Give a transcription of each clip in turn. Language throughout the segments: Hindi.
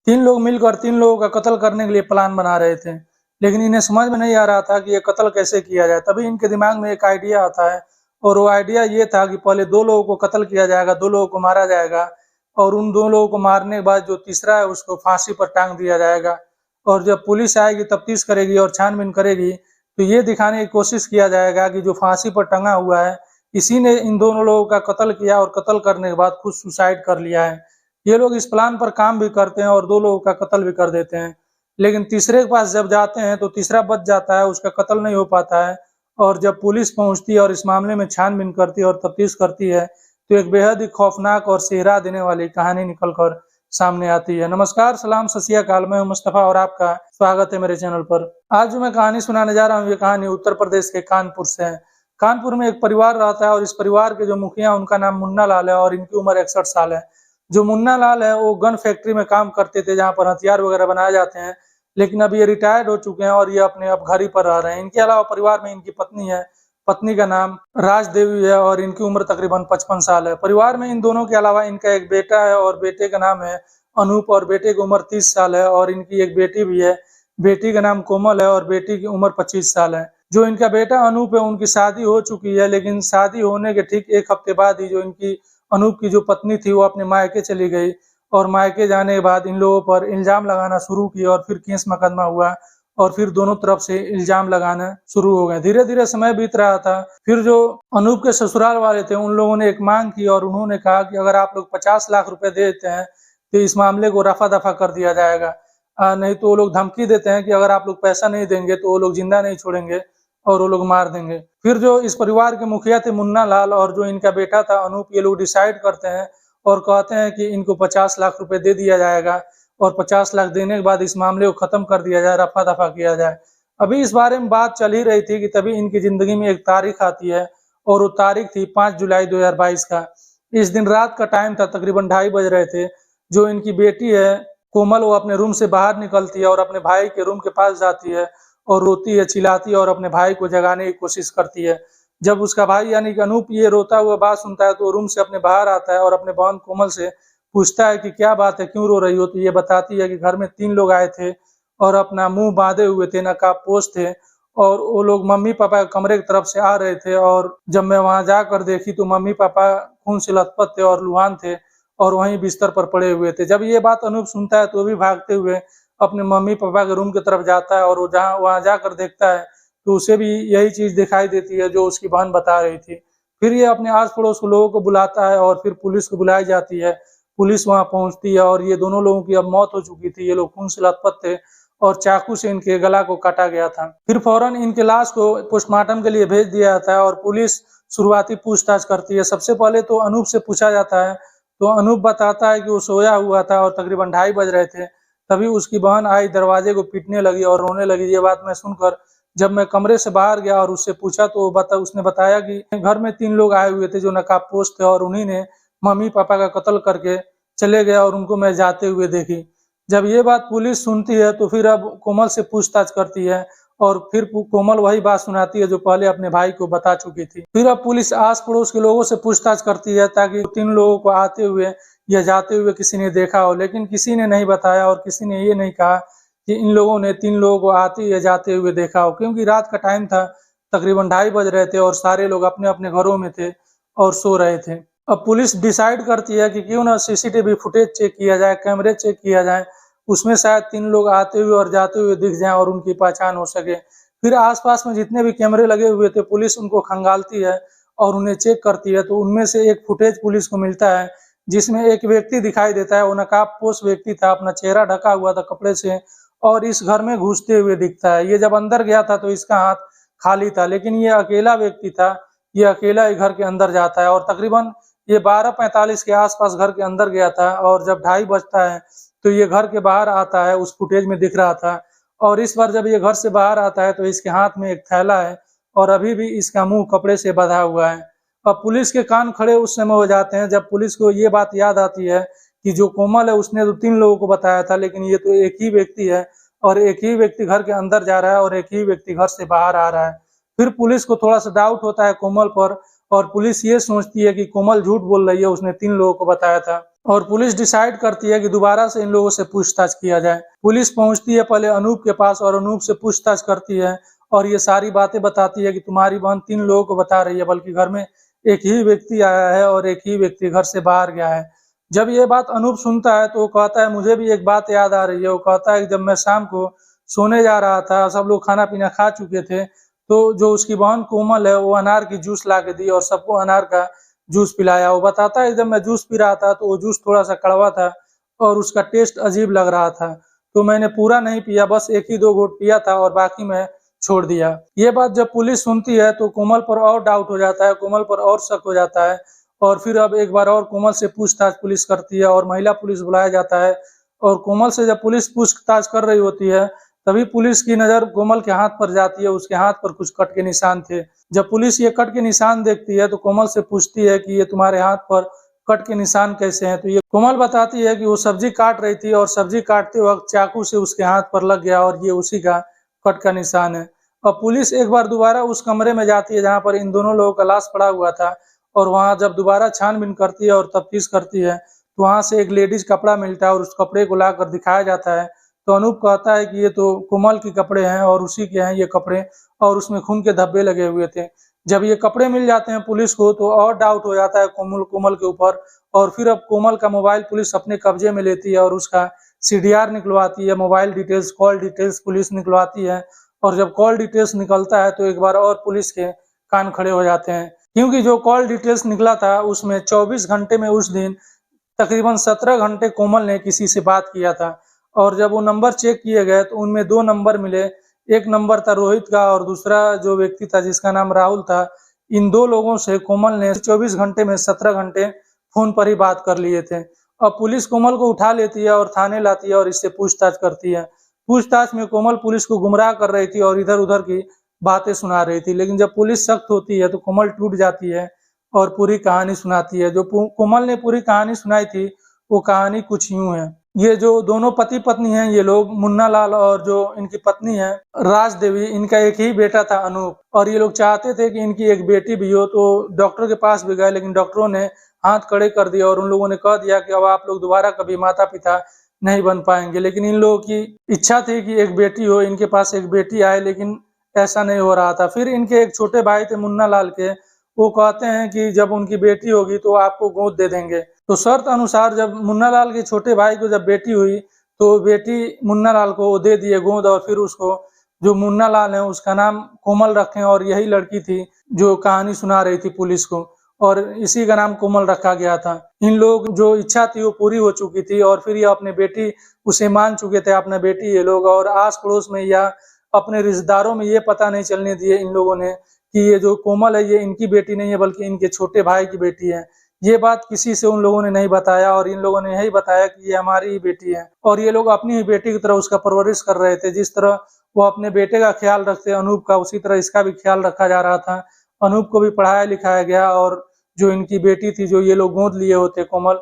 तीन लोग मिलकर तीन लोगों का कत्ल करने के लिए प्लान बना रहे थे, लेकिन इन्हें समझ में नहीं आ रहा था कि ये कत्ल कैसे किया जाए। तभी इनके दिमाग में एक आइडिया आता है और वो आइडिया ये था कि पहले 2 लोगों को कत्ल किया जाएगा, 2 लोगों को मारा जाएगा और उन 2 लोगों को मारने के बाद जो तीसरा है उसको फांसी पर टाँग दिया जाएगा। और जब पुलिस आएगी, तफ्तीश करेगी और छानबीन करेगी, तो ये दिखाने की कोशिश किया जाएगा कि जो फांसी पर टंगा हुआ है, इसी ने इन दोनों लोगों का कत्ल किया और कत्ल करने के बाद खुद सुसाइड कर लिया है। ये लोग इस प्लान पर काम भी करते हैं और 2 लोगों का कत्ल भी कर देते हैं। लेकिन तीसरे के पास जब जाते हैं तो तीसरा बच जाता है, उसका कत्ल नहीं हो पाता है और जब पुलिस पहुँचती है और इस मामले में छानबीन करती है और तफ्तीश करती है, तो एक बेहद ही खौफनाक और सिहरा देने वाली कहानी निकल कर सामने आती है। नमस्कार, सलाम, सत श्री अकाल, मैं हूं मुस्तफा और आपका स्वागत है मेरे चैनल पर। आज जो मैं कहानी सुनाने जा रहा हूं, ये कहानी उत्तर प्रदेश के कानपुर से है। कानपुर में एक परिवार रहता है और इस परिवार के जो मुखिया उनका नाम मुन्ना लाल है और इनकी उम्र 61 साल है। जो मुन्ना लाल है वो गन फैक्ट्री में काम करते थे जहाँ पर हथियार वगैरह बनाए जाते हैं, लेकिन अब ये रिटायर्ड हो चुके हैं और ये अपने अब घर ही पर रह रहे हैं। इनके अलावा परिवार में इनकी पत्नी है, पत्नी का नाम राज देवी है और इनकी उम्र तकरीबन 55 साल है। परिवार में इन दोनों के अलावा इनका एक बेटा है और बेटे का नाम है अनूप और बेटे की उम्र 30 साल है और इनकी एक बेटी भी है, बेटी का नाम कोमल है और बेटी की उम्र 25 साल है। जो इनका बेटा अनूप है उनकी शादी हो चुकी है, लेकिन शादी होने के ठीक 1 हफ्ते बाद ही जो इनकी अनूप की जो पत्नी थी वो अपने मायके चली गई और मायके जाने के बाद इन लोगों पर इल्जाम लगाना शुरू किया और फिर केस मुकदमा हुआ और फिर दोनों तरफ से इल्जाम लगाना शुरू हो गए। धीरे-धीरे समय बीत रहा था। फिर जो अनूप के ससुराल वाले थे उन लोगों ने एक मांग की और उन्होंने कहा कि अगर आप लोग 50 लाख रुपए दे देते हैं तो इस मामले को रफा-दफा कर दिया जाएगा। नहीं तो वो लोग धमकी देते हैं कि अगर आप लोग पैसा नहीं देंगे तो वो लोग जिंदा नहीं छोड़ेंगे और वो लोग मार देंगे। फिर जो इस परिवार के मुखिया थे मुन्ना लाल और जो इनका बेटा था अनूप, ये लोग डिसाइड करते हैं और कहते हैं कि इनको 50 लाख रुपए दे दिया जाएगा और 50 लाख देने के बाद इस मामले को खत्म कर दिया जाए, रफा-दफा किया जाए। अभी इस बारे में बात चल ही रही थी कि तभी इनकी जिंदगी में एक तारीख आती है और वो तारीख थी 5 जुलाई 2022 का। इस दिन रात का टाइम था, तकरीबन 2:30 बज रहे थे। जो इनकी बेटी है कोमल, वो अपने रूम से बाहर निकलती है और अपने भाई के रूम के पास जाती है और रोती है, चिल्लाती है और अपने भाई को जगाने की कोशिश करती है। जब उसका भाई यानी कि अनूप ये रोता हुआ बात सुनता है तो वो रूम से अपने बाहर आता है और अपने बहन कोमल से पूछता है कि क्या बात है, क्यों रो रही हो? तो ये बताती है कि घर में 3 लोग आए थे और अपना मुँह बाँधे हुए थे, नकाबपोश थे और वो लोग मम्मी-पापा के कमरे की तरफ से आ रहे थे और जब मैं वहाँ जाकर देखी तो मम्मी-पापा खून से लथपथ थे और लुहान थे और वहीं बिस्तर पर पड़े हुए थे। जब ये बात अनूप सुनता है तो वो भी भागते हुए अपने मम्मी-पापा के रूम की तरफ जाता है और वो जहाँ वहाँ जाकर देखता है तो उसे भी यही चीज़ दिखाई देती है जो उसकी बहन बता रही थी। फिर ये अपने आस-पड़ोस के लोगों को बुलाता है और फिर पुलिस को बुलाई जाती है। पुलिस वहाँ पहुँचती है और ये दोनों लोगों की अब मौत हो चुकी थी। ये लोग खून से लथपथ थे और चाकू से इनके गला को काटा गया था। फिर फौरन इनके लाश को पोस्टमार्टम के लिए भेज दिया जाता है और पुलिस शुरुआती पूछताछ करती है। सबसे पहले तो अनूप से पूछा जाता है, तो अनूप बताता है कि वो सोया हुआ था और तकरीबन 2:30 बज रहे थे। तभी उसकी बहन आई, दरवाजे को पीटने लगी और रोने लगी। ये बात मैं सुनकर जब मैं कमरे से बाहर गया और उससे पूछा तो उसने बताया कि घर में 3 लोग आए हुए थे जो नकाबपोश थे और उन्हीं ने मम्मी-पापा का कत्ल करके चले गए और उनको मैं जाते हुए देखी। जब ये बात पुलिस सुनती है तो फिर अब कोमल से पूछताछ करती है और फिर कोमल वही बात सुनाती है जो पहले अपने भाई को बता चुकी थी। फिर अब पुलिस आस-पड़ोस के लोगों से पूछताछ करती है ताकि 3 लोगों को आते हुए या जाते हुए किसी ने देखा हो, लेकिन किसी ने नहीं बताया और किसी ने ये नहीं कहा कि इन लोगों ने 3 लोगों को आते या जाते हुए देखा हो, क्योंकि रात का टाइम था, तकरीबन 2:30 बज रहे थे और सारे लोग अपने-अपने घरों में थे और सो रहे थे। अब पुलिस डिसाइड करती है कि क्यों ना सीसीटीवी फुटेज चेक किया जाए, कैमरे चेक किया जाए, उसमें शायद 3 लोग आते हुए और जाते हुए दिख जाएँ और उनकी पहचान हो सके। फिर आस-पास में जितने भी कैमरे लगे हुए थे, पुलिस उनको खंगालती है और उन्हें चेक करती है, तो उनमें से एक फुटेज पुलिस को मिलता है, जिसमें एक व्यक्ति दिखाई देता है। वो नकाबपोश व्यक्ति था, अपना चेहरा ढका हुआ था कपड़े से और इस घर में घुसते हुए दिखता है। ये जब अंदर गया था तो इसका हाथ खाली था, लेकिन ये अकेला व्यक्ति था, ये अकेला ही घर के अंदर जाता है और तकरीबन ये 12:45 के आस-पास घर के अंदर गया था और जब 2:30 बजता है, तो ये घर के बाहर आता है, उस फुटेज में दिख रहा था। और इस बार जब ये घर से बाहर आता है तो इसके हाथ में एक थैला है और अभी भी इसका मुँह कपड़े से बँधा हुआ है। अब पुलिस के कान खड़े उस समय हो जाते हैं जब पुलिस को ये बात याद आती है कि जो कोमल है उसने तो 3 लोगों को बताया था, लेकिन ये तो एक ही व्यक्ति है और एक ही व्यक्ति घर के अंदर जा रहा है और एक ही व्यक्ति घर से बाहर आ रहा है। फिर पुलिस को थोड़ा-सा डाउट होता है कोमल पर और पुलिस ये सोचती है कि कोमल झूठ बोल रही है, उसने 3 लोगों को बताया था। और पुलिस डिसाइड करती है कि दोबारा से इन लोगों से पूछताछ किया जाए। पुलिस पहुंचती है पहले अनूप के पास और अनूप से पूछताछ करती है और ये सारी बातें बताती है कि तुम्हारी बहन 3 लोगों को बता रही है, बल्कि घर में एक ही व्यक्ति आया है और एक ही व्यक्ति घर से बाहर गया है। जब ये बात अनूप सुनता है तो वो कहता है मुझे भी एक बात याद आ रही है। वो कहता है कि जब मैं शाम को सोने जा रहा था, सब लोग खाना-पीना खा चुके थे, तो जो उसकी बहन कोमल है वो अनार की जूस ला के दी और सबको अनार का जूस पिलाया। वो बताता है जब मैं जूस पी रहा था तो वो जूस थोड़ा-सा कड़वा था और उसका टेस्ट अजीब लग रहा था। तो मैंने पूरा नहीं पिया, बस 1 ही 2 घूँट पिया था और बाकी मैं छोड़ दिया। ये बात जब पुलिस सुनती है तो कोमल पर और डाउट हो जाता है, कोमल पर और शक हो जाता है और फिर अब एक बार और कोमल से पूछताछ पुलिस करती है और महिला पुलिस बुलाया जाता है और कोमल से जब पुलिस पूछताछ कर रही होती है, तभी पुलिस की नज़र कोमल के हाथ पर जाती है। उसके हाथ पर कुछ कट के निशान थे। जब पुलिस ये कट के निशान देखती है तो कोमल से पूछती है कि ये तुम्हारे हाथ पर कट के निशान कैसे हैं? तो ये कोमल बताती है कि वो सब्जी काट रही थी और सब्जी काटते वक्त चाकू से उसके हाथ पर लग गया और ये उसी का कट का निशान है। अब पुलिस एक बार दोबारा उस कमरे में जाती है जहाँ पर इन दोनों लोगों का लाश पड़ा हुआ था और वहाँ जब दोबारा छानबीन करती है और तफ्तीश करती है, तो वहाँ से एक लेडीज कपड़ा मिलता है और उस कपड़े को लाकर दिखाया जाता है। तो अनूप कहता है कि ये तो कोमल के कपड़े हैं और उसी के हैं ये कपड़े और उसमें खून के धब्बे लगे हुए थे। जब ये कपड़े मिल जाते हैं पुलिस को तो और डाउट हो जाता है कोमल के ऊपर और फिर अब कोमल का मोबाइल पुलिस अपने कब्जे में लेती है और उसका सीडीआर निकलवाती है, mobile details, call details police निकलवाती है और जब कॉल डिटेल्स निकलता है तो एक बार और पुलिस के कान खड़े हो जाते हैं। क्योंकि जो कॉल डिटेल्स निकला था उसमें 24 घंटे में उस दिन तकरीबन 17 घंटे कोमल ने किसी से बात किया था और जब वो नंबर चेक किए गए तो उनमें 2 नंबर मिले। एक नंबर था रोहित का और दूसरा जो व्यक्ति था जिसका नाम राहुल था। इन 2 लोगों से कोमल ने 24 घंटे में 17 घंटे फ़ोन पर ही बात कर लिए थे। अब पुलिस कोमल को उठा लेती है और थाने लाती है और इससे पूछताछ करती है। पूछताछ में कोमल पुलिस को गुमराह कर रही थी और इधर-उधर की बातें सुना रही थी, लेकिन जब पुलिस सख्त होती है तो कोमल टूट जाती है और पूरी कहानी सुनाती है। जो कोमल ने पूरी कहानी सुनाई थी, वो कहानी कुछ यूँ है। ये जो दोनों पति-पत्नी हैं, ये लोग मुन्ना लाल और जो इनकी पत्नी है राज देवी, इनका एक ही बेटा था अनूप और ये लोग चाहते थे कि इनकी एक बेटी भी हो, तो डॉक्टर के पास भी गए लेकिन डॉक्टरों ने हाथ खड़े कर दिए और उन लोगों ने कह दिया कि अब आप लोग दोबारा कभी माता-पिता नहीं बन पाएँगे। लेकिन इन लोगों की इच्छा थी कि एक बेटी हो, इनके पास एक बेटी आए, लेकिन ऐसा नहीं हो रहा था। फिर इनके एक छोटे भाई थे मुन्ना लाल के, वो कहते हैं कि जब उनकी बेटी होगी तो आपको गोद दे देंगे। तो शर्त अनुसार जब मुन्ना लाल के छोटे भाई को जब बेटी हुई, तो बेटी मुन्ना लाल को दे दिए गोद और फिर उसको जो मुन्ना लाल है उसका नाम कोमल रखे और यही लड़की थी जो कहानी सुना रही थी पुलिस को और इसी का नाम कोमल रखा गया था। इन लोग जो इच्छा थी वो पूरी हो चुकी थी और फिर ये अपनी बेटी उसे मान चुके थे अपना बेटी ये लोग और आस-पड़ोस में या अपने रिश्तेदारों में ये पता नहीं चलने दिए इन लोगों ने कि ये जो कोमल है ये इनकी बेटी नहीं है बल्कि इनके छोटे भाई की बेटी है। ये बात किसी से उन लोगों ने नहीं बताया और इन लोगों ने यही बताया कि ये हमारी ही बेटी है और ये लोग अपनी ही बेटी की तरह उसका परवरिश कर रहे थे। जिस तरह वो अपने बेटे का ख्याल रखते अनूप का, उसी तरह इसका भी ख्याल रखा जा रहा था। अनूप को भी पढ़ाया-लिखाया गया और जो इनकी बेटी थी, जो ये लोग गोद लिए होते कोमल,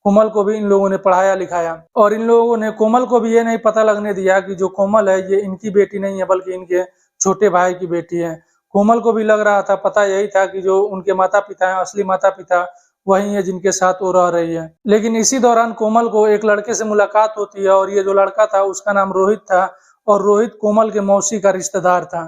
कोमल को भी इन लोगों ने पढ़ाया-लिखाया और इन लोगों ने कोमल को भी ये नहीं पता लगने दिया कि जो कोमल है ये इनकी बेटी नहीं है बल्कि इनके छोटे भाई की बेटी है। कोमल को भी लग रहा था, पता यही था कि जो उनके माता-पिता हैं, असली माता-पिता वही है जिनके साथ वो रह रही है। लेकिन इसी दौरान कोमल को एक लड़के से मुलाकात होती है और ये जो लड़का था उसका नाम रोहित था और रोहित कोमल के मौसी का रिश्तेदार था।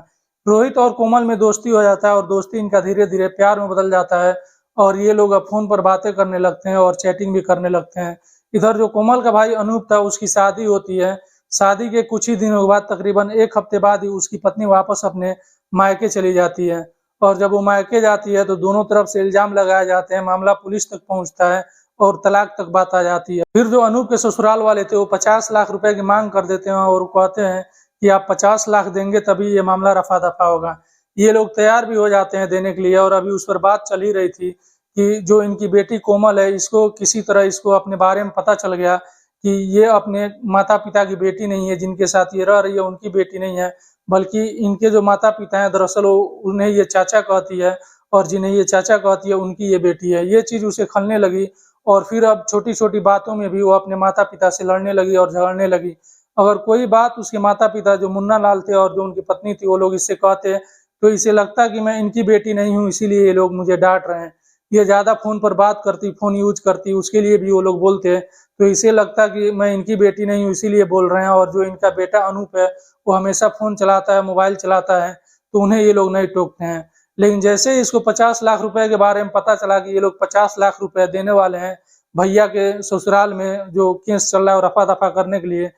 रोहित और कोमल में दोस्ती हो जाता है और दोस्ती इनका धीरे-धीरे प्यार में बदल जाता है और ये लोग अब फ़ोन पर बातें करने लगते हैं और चैटिंग भी करने लगते हैं। इधर जो कोमल का भाई अनूप था उसकी शादी होती है। शादी के कुछ ही दिनों के बाद तकरीबन 1 हफ्ते बाद ही उसकी पत्नी वापस अपने मायके चली जाती है और जब वो मायके जाती है तो दोनों तरफ से इल्ज़ाम लगाए जाते हैं, मामला पुलिस तक पहुँचता है और तलाक तक बात आ जाती है। फिर जो अनूप के ससुराल वाले थे वो 50 लाख रुपए की माँग कर देते हैं और कहते हैं कि आप 50 लाख देंगे तभी ये मामला रफ़ा-दफ़ा होगा। ये लोग तैयार भी हो जाते हैं देने के लिए और अभी उस पर बात चल ही रही थी कि जो इनकी बेटी कोमल है इसको किसी तरह इसको अपने बारे में पता चल गया कि ये अपने माता-पिता की बेटी नहीं है, जिनके साथ ये रह रही है उनकी बेटी नहीं है, बल्कि इनके जो माता-पिता हैं दरअसल वो उन्हें ये चाचा कहती है और जिन्हें ये चाचा कहती है उनकी ये बेटी है। ये चीज़ उसे खलने लगी और फिर अब छोटी-छोटी बातों में भी वो अपने माता-पिता से लड़ने लगी और झगड़ने लगी। अगर कोई बात उसके माता-पिता जो मुन्ना लाल थे और जो उनकी पत्नी थी वो लोग इससे कहते, तो इसे लगता कि मैं इनकी बेटी नहीं हूँ इसीलिए ये लोग मुझे डाँट रहे हैं। ये ज़्यादा फ़ोन पर बात करती, फ़ोन यूज़ करती, उसके लिए भी वो लोग बोलते हैं। तो इसे लगता है कि मैं इनकी बेटी नहीं हूँ इसीलिए बोल रहे हैं, और जो इनका बेटा अनूप है, वो हमेशा फ़ोन चलाता है, मोबाइल चलाता है, तो उन्हें ये लोग नहीं टोकते हैं। लेकिन जैसे ही इसको 50 लाख रुपए के बारे में पता चला कि ये लोग 50 लाख रुपए देने वाले हैं भैया के ससुराल में जो केस चल रहा है रफा-दफा करने के लिए,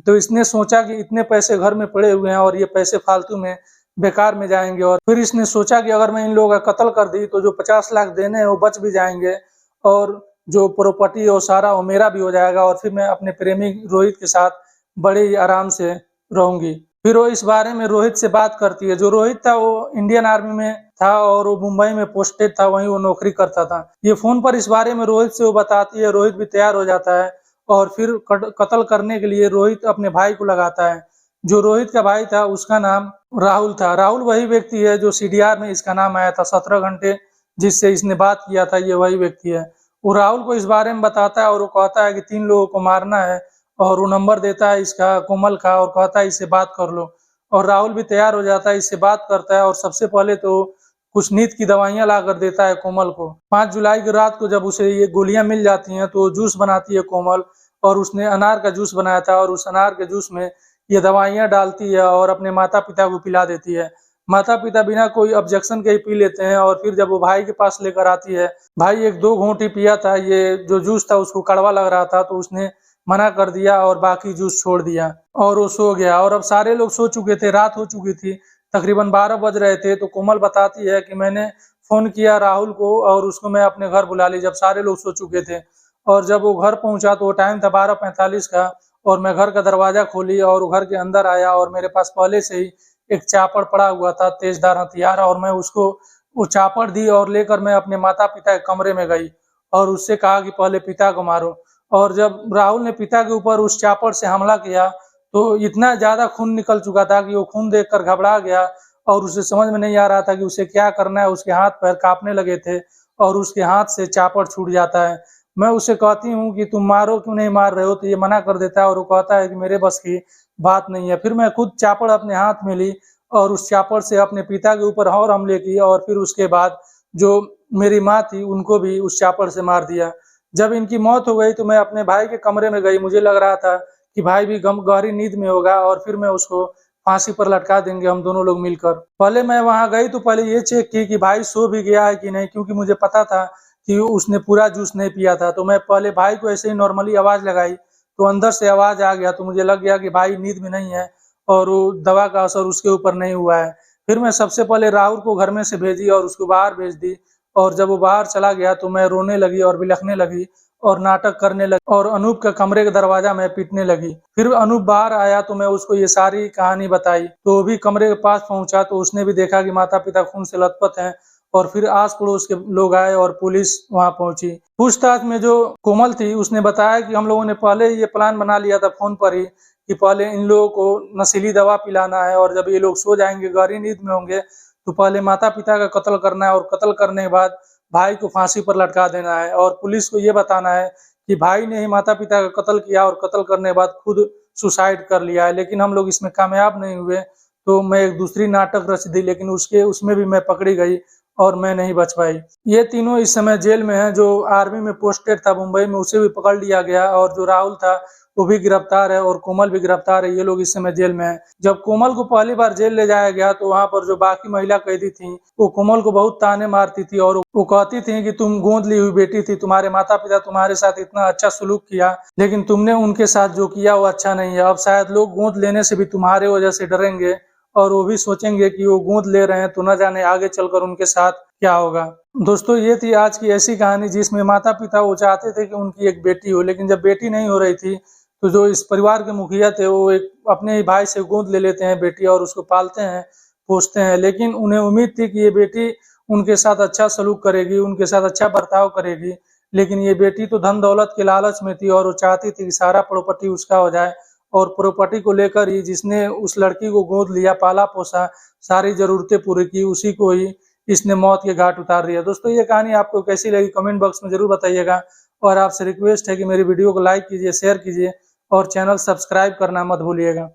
तो इसने सोचा कि इतने पैसे घर में पड़े हुए हैं और ये पैसे फालतू में बेकार में जाएँगे, और फिर इसने सोचा कि अगर मैं इन लोगों का कत्ल कर दी तो जो 50 लाख देने हैं वो बच भी जाएँगे, और जो प्रॉपर्टी है वो सारा वो मेरा भी हो जाएगा, और फिर मैं अपने प्रेमी रोहित के साथ बड़े ही आराम से रहूँगी। फिर वो इस बारे में रोहित से बात करती है। जो रोहित था वो इंडियन आर्मी में था और वो मुंबई में पोस्टेड था, वहीं वो नौकरी करता था। ये फ़ोन पर इस बारे में रोहित से वो बताती है, रोहित भी तैयार हो जाता है और फिर कत्ल करने के लिए रोहित अपने भाई को लगाता है। जो रोहित का भाई था उसका नाम राहुल था। राहुल वही व्यक्ति है जो सीडीआर में इसका नाम आया था, 17 घंटे जिससे इसने बात किया था, ये वही व्यक्ति है। वो राहुल को इस बारे में बताता है और वो कहता है कि 3 लोगों को मारना है, और वो नंबर देता है इसका कोमल का और कहता है इससे बात कर लो, और राहुल भी तैयार हो जाता है, इससे बात करता है और सबसे पहले तो कुछ नींद की दवाइयाँ लाकर देता है कोमल को। 5 जुलाई की रात को जब उसे ये गोलियाँ मिल जाती हैं तो वो जूस बनाती है कोमल, और उसने अनार का जूस बनाया था और उस अनार के जूस में ये दवाइयाँ डालती है और अपने माता-पिता को पिला देती है। माता-पिता बिना कोई ऑब्जेक्शन के ही पी लेते हैं, और फिर जब वो भाई के पास लेकर आती है, भाई 1-2 घूँट ही पिया था, ये जो जूस था उसको कड़वा लग रहा था तो उसने मना कर दिया और बाकी जूस छोड़ दिया और वो सो गया। और अब सारे लोग सो चुके थे, रात हो चुकी थी, तकरीबन 12 बज रहे थे। तो कोमल बताती है कि मैंने फ़ोन किया राहुल को और उसको मैं अपने घर बुला ली जब सारे लोग सो चुके थे, और जब वो घर पहुँचा तो वो टाइम था 12:45 का, और मैं घर का दरवाज़ा खोली और वो घर के अंदर आया और मेरे पास पहले से ही एक चापड़ पड़ा हुआ था, तेज़धार हथियार, और मैं उसको वो चापड़ दी और लेकर मैं अपने माता-पिता के कमरे में गई और उससे कहा कि पहले पिता को मारो। और जब राहुल ने पिता के ऊपर उस चापड़ से हमला किया तो इतना ज़्यादा खून निकल चुका था कि वो खून देखकर घबरा गया और उसे समझ में नहीं आ रहा था कि उसे क्या करना है। उसके हाथ-पैर काँपने लगे थे और उसके हाथ से चापड़ छूट जाता है। मैं उसे कहती हूँ कि तुम मारो क्यों नहीं मार रहे हो? तो ये मना कर देता है और वो कहता है कि मेरे बस की बात नहीं है। फिर मैं खुद चापड़ अपने हाथ में ली और उस चापड़ से अपने पिता के ऊपर और हमले किए, और फिर उसके बाद जो मेरी माँ थी उनको भी उस चापड़ से मार दिया। जब इनकी मौत हो गई तो मैं अपने भाई के कमरे में गई। मुझे लग रहा था कि भाई भी गहरी नींद में होगा और फिर मैं उसको फांसी पर लटका देंगे हम दोनों लोग मिलकर। पहले मैं वहाँ गई तो पहले ये चेक की कि भाई सो भी गया है कि नहीं, क्योंकि मुझे पता था कि उसने पूरा जूस नहीं पिया था। तो मैं पहले भाई को ऐसे ही नॉर्मली आवाज़ लगाई तो अंदर से आवाज़ आ गया, तो मुझे लग गया कि भाई नींद में नहीं है और वो दवा का असर उसके ऊपर नहीं हुआ है। फिर मैं सबसे पहले राहुल को घर में से भेजी और उसको बाहर भेज दी, और जब वो बाहर चला गया तो मैं रोने लगी और बिलखने लगी और नाटक करने लगी और अनूप के कमरे का दरवाजा मैं पीटने लगी। फिर अनूप बाहर आया तो मैं उसको ये सारी कहानी बताई, तो वो भी कमरे के पास पहुंचा तो उसने भी देखा कि माता-पिता खून से लथपथ हैं, और फिर आस-पड़ोस के लोग आए और पुलिस वहां पहुंची। पूछताछ में जो कोमल थी उसने बताया कि हम लोगों ने पहले ये प्लान बना लिया था फ़ोन पर ही कि पहले इन लोगों को नशीली दवा पिलाना है, और जब ये लोग सो जाएँगे, गहरी नींद में होंगे, तो पहले माता-पिता का कत्ल करना है और कत्ल करने के बाद भाई को फांसी पर लटका देना है, और पुलिस को ये बताना है कि भाई ने ही माता-पिता का कत्ल किया और कत्ल करने के बाद खुद सुसाइड कर लिया है। लेकिन हम लोग इसमें कामयाब नहीं हुए, तो मैं एक दूसरी नाटक रच दी, लेकिन उसमें भी मैं पकड़ी गई और मैं नहीं बच पाई। ये तीनों इस समय जेल में हैं। जो आर्मी में पोस्टेड था मुंबई में उसे भी पकड़ लिया गया, और जो राहुल था वो भी गिरफ्तार है और कोमल भी गिरफ्तार है। ये लोग इस समय जेल में हैं। जब कोमल को पहली बार जेल ले जाया गया तो वहाँ पर जो बाकी महिला कैदी थीं, वो कोमल को बहुत ताने मारती थी और वो कहती थी कि तुम गोद ली हुई बेटी थी, तुम्हारे माता-पिता तुम्हारे साथ इतना अच्छा सलूक किया, लेकिन तुमने उनके साथ जो किया वो अच्छा नहीं है। अब शायद लोग गोद लेने से भी तुम्हारे वजह से डरेंगे, और वो भी सोचेंगे कि वो गोद ले रहे हैं तो न जाने आगे चलकर उनके साथ क्या होगा। दोस्तों, ये थी आज की ऐसी कहानी जिसमें माता-पिता वो चाहते थे कि उनकी एक बेटी हो, लेकिन जब बेटी नहीं हो रही थी तो जो इस परिवार के मुखिया थे वो एक अपने ही भाई से गोद ले लेते हैं बेटी और उसको पालते हैं, पोसते हैं। लेकिन उन्हें उम्मीद थी कि ये बेटी उनके साथ अच्छा सलूक करेगी, उनके साथ अच्छा बर्ताव करेगी, लेकिन ये बेटी तो धन-दौलत के लालच में थी और वो चाहती थी कि सारा प्रॉपर्टी उसका हो जाए, और प्रॉपर्टी को लेकर ही जिसने उस लड़की को गोद लिया, पाला-पोसा, सारी ज़रूरतें पूरी की, उसी को ही इसने मौत के घाट उतार दिया। दोस्तों, ये कहानी आपको कैसी लगी कमेंट बॉक्स में ज़रूर बताइएगा, और आपसे रिक्वेस्ट है कि मेरी वीडियो को लाइक कीजिए, शेयर कीजिए और चैनल सब्सक्राइब करना मत भूलिएगा।